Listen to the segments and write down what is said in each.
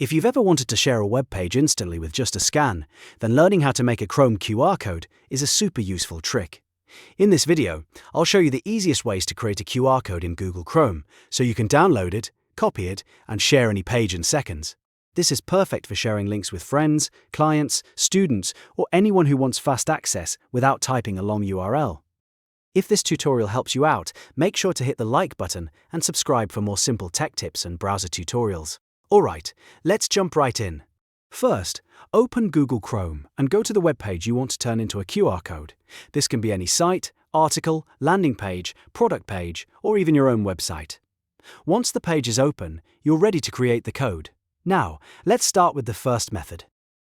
If you've ever wanted to share a web page instantly with just a scan, then learning how to make a Chrome QR code is a super useful trick. In this video, I'll show you the easiest ways to create a QR code in Google Chrome, so you can download it, copy it, and share any page in seconds. This is perfect for sharing links with friends, clients, students, or anyone who wants fast access without typing a long URL. If this tutorial helps you out, make sure to hit the like button and subscribe for more simple tech tips and browser tutorials. Alright, let's jump right in. First, open Google Chrome and go to the web page you want to turn into a QR code. This can be any site, article, landing page, product page, or even your own website. Once the page is open, you're ready to create the code. Now, let's start with the first method.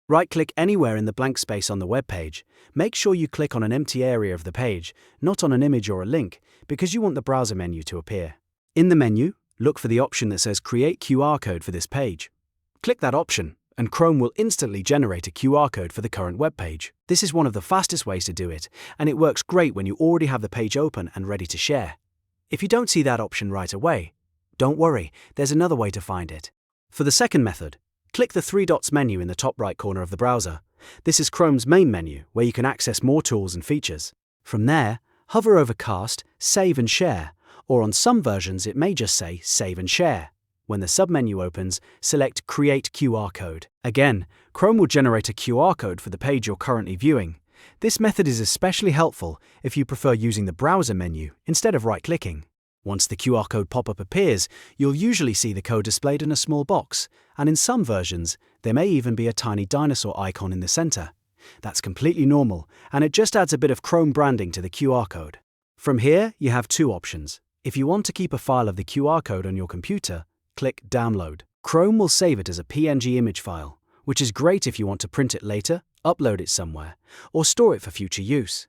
Right-click anywhere in the blank space on the web page. Make sure you click on an empty area of the page, not on an image or a link, because you want the browser menu to appear. In the menu, look for the option that says Create QR Code for this page. Click that option, and Chrome will instantly generate a QR code for the current web page. This is one of the fastest ways to do it, and it works great when you already have the page open and ready to share. If you don't see that option right away, don't worry, there's another way to find it. For the second method, click the three dots menu in the top right corner of the browser. This is Chrome's main menu, where you can access more tools and features. From there, hover over Cast, Save and Share, or on some versions it may just say Save and Share. When the submenu opens, select Create QR Code. Again, Chrome will generate a QR code for the page you're currently viewing. This method is especially helpful if you prefer using the browser menu instead of right-clicking. Once the QR code pop-up appears, you'll usually see the code displayed in a small box, and in some versions, there may even be a tiny dinosaur icon in the center. That's completely normal, and it just adds a bit of Chrome branding to the QR code. From here, you have two options. If you want to keep a file of the QR code on your computer, click Download. Chrome will save it as a PNG image file, which is great if you want to print it later, upload it somewhere, or store it for future use.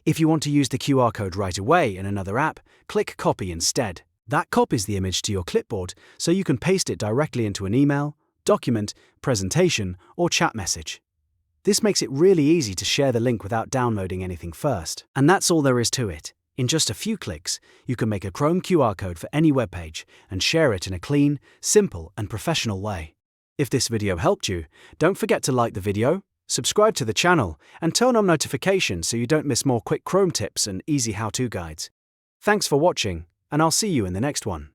If you want to use the QR code right away in another app, click Copy instead. That copies the image to your clipboard, so you can paste it directly into an email, document, presentation, or chat message. This makes it really easy to share the link without downloading anything first. And that's all there is to it. In just a few clicks, you can make a Chrome QR code for any web page and share it in a clean, simple, and professional way. If this video helped you, don't forget to like the video, subscribe to the channel, and turn on notifications so you don't miss more quick Chrome tips and easy how-to guides. Thanks for watching, and I'll see you in the next one.